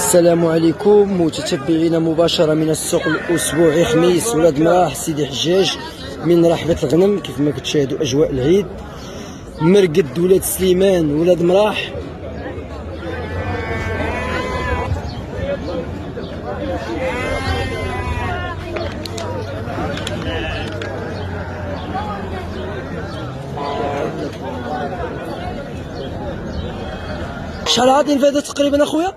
السلام عليكم متتبعينا مباشرة من السوق الأسبوعي خميس ولاد مراح سيدي حجاج من رحبة الغنم. كيف ما كتشاهدوا أجواء العيد، مرقد ولاد سليمان ولاد مراح. شحال غاديين في هذا تقريبا اخويا؟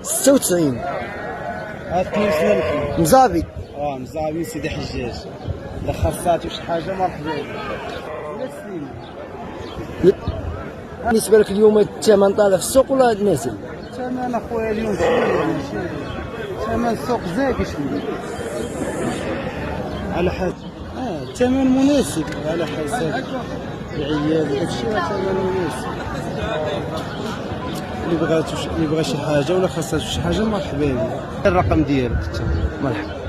96. هاد كاين شنو مزابي. مزابي سيدي حجاج. الا خاصاتو شي حاجه مرحبا بك. بالنسبه لك اليوم الثمن طالع في السوق ولا نازل؟ الثمن اخويا اليوم شويه ماشي ثمن السوق زايد شويه على حسب الثمن مناسب على حسب العيال وداكشي ثمن مناسب. اللي بغى شي حاجه ولا خاصاتو شي حاجه مرحبا بك. الرقم ديالك حتى مرحبا.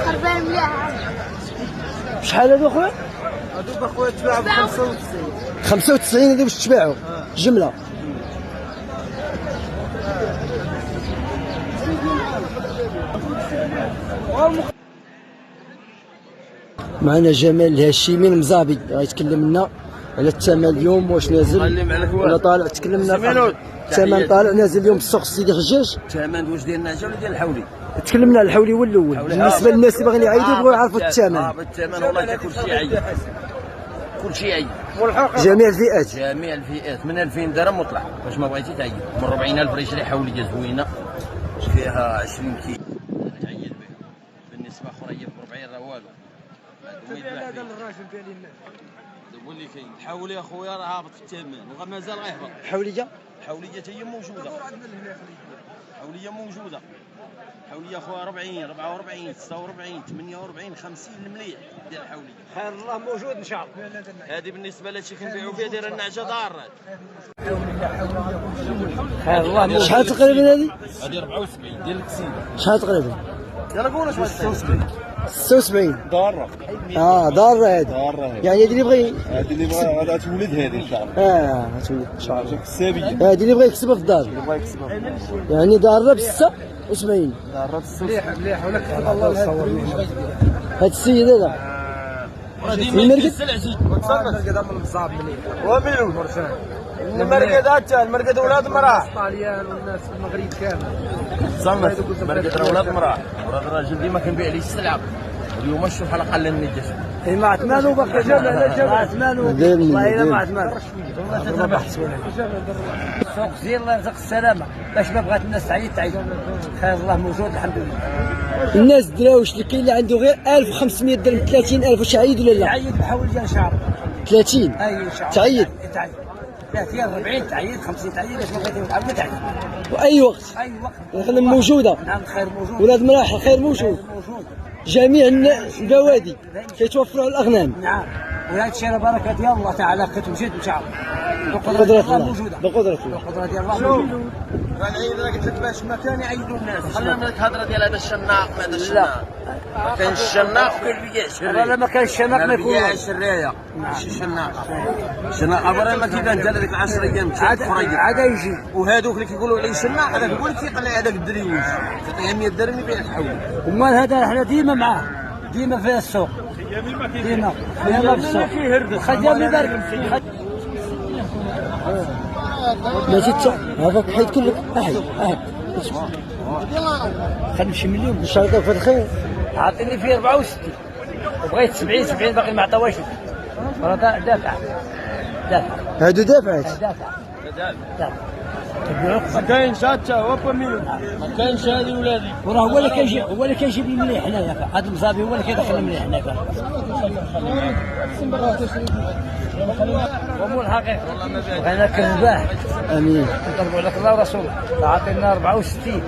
خربان مليح. شحال هادو اخويا؟ هادوك اخويا تباعوا ب 95. 95 هادو باش تباعوا جمله. معنا جمال الهاشمي المزابي غيتكلم لنا على الثمن اليوم، واش نازل ولا طالع. تكلمنا الثمن طالع نازل اليوم في السوق سيدي حجاج. الثمن واش ديال النعجه ولا ديال الحولي؟ تكلمنا على الحولي هو الاول. بالنسبه للناس اللي باغيين يعيدوا يبغوا يعرفوا الثمن. بالثمن والله كلشي يعيد، كلشي يعيد. جميع الفئات، جميع الفئات من 2000 درهم وطلع باش ما بغيتي تعيد. من 40000 راه يشري حوليه زوينه فيها 20 كيلو تعيد بها. بالنسبه اخرى ب 40 راه والو. هذا الراجل ديال الناس هو اللي كاين. الحولي اخويا راه هابط في الثمن ومازال غيهبط. حوليه الحوليه حتى هي موجوده. حوليه موجوده. حوليه اخويا 40 44 46 48 50 المليح ديال الحوليه. خير الله موجود ان شاء الله. هذه بالنسبه لهادشي كنبيعوا فيها دايره النعجه ضاره. خير الله موجود. شحال تقريبا هذه؟ هذه 74 ديال الكسيده. شحال تقريبا؟ يلا قولوا شحال 76 76 ضاره. ضاره هذه. ضاره هذه. يعني هذه اللي بغى هذه اللي بغى غادا تولد هذه ان شاء الله. غتولد ان شاء الله. السابيه هذه اللي بغى يكسبها في الدار. اللي بغى يكسبها يعني ضاره ب 76. ضاره مليح مليح ولك الله يصور لنا. هذا السيد هذا المرقد هذا من الصعب مليح. ومنو المرقدات المرقد اولاد مراح الطاليان والناس في المغرب كامل. صمت مرقد اولاد مراح. وراه الراجل ديما كنبيع ليه السلعه. اليوم شوف على الاقل من الجسم. اي ما عثمانو باقي جمال ما عثمانو والله الا ما عثمانو. السوق زين الله يرزق السلامه باش ما بغات الناس تعيط تعيط. خير الله موجود الحمد لله. الناس دراوش اللي كاين اللي عنده غير 1500 درهم 30000 واش عيد ولا لا؟ تعيد بحول ديال شعر 30 اي شعر تعيد 30 40 تعيد 50 تعيد باش ما بغيتي تعاود تعيد واي وقت. اي وقت الغنم موجوده. نعم الخير موجود. ولاد مراح الخير موجود. موجود جميع البوادي كيتوفروا على الاغنام. نعم وهذا الشيء بركه ديال الله تعالى كتوجد ان شاء الله. بقدرة الله موجوده بقدرة الله. بقدرة ديال الله موجوده. غنعيد لك قلت لك باش ما كان يعيدوا الناس. خلينا من الهضره ديال هذا الشناق ما هذا الشناق. كاين الشناق وكاين البياش. والله ما كان الشناق ما يكون البياش الرايه ماشي الشناقه. الشناقه برا ما كيبان حتى هذيك 10 ايام عاد يجي. وهذوك اللي كيقولوا عليه شناق هذاك هو اللي كيقلع هذاك الدريوش تعطيه 100 درهم يبيع الحول. ومال هذا احنا ديما معاه ديما في السوق ديما في السوق. خدام يبارك ماشي هذاك حيد كلك احد خلي شي مليون ان شاء الله في الخير. عاطيني فيه 64 وبغيت 70 باقي ما عطاوهاش. راه دافع هادو دافعات. دافع ما كاينش حتى هو بمليون. ما كاينش هذه ولادي. وراه هو اللي كيجيب لي مليح هنايا. هذا المصابي هو اللي كيدخل مليح هنايا. ومو الحقيقه بغينا كنباه. امين. نطلبوا لك الله ورسوله. عاطينا 64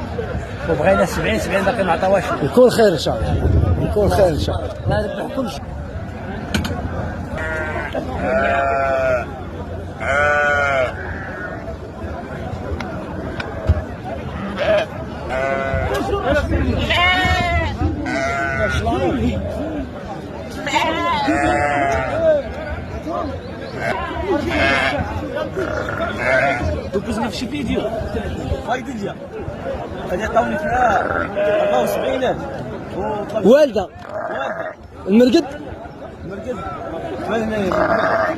وبغينا 70 باقي ما عطاوهاش. يكون خير ان شاء الله. يكون خير ان شاء الله. ما نذبحكمش. Yeah. دوكزنا في شي فيديو فايدة ديال هذه عطاوني فيها 74,000 والده المرقد مرقد 80,000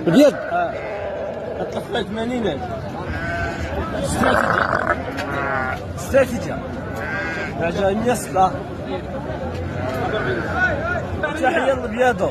البيض الطفله 80,000 استراتيجية عجبني الصلاة تحية للبياضو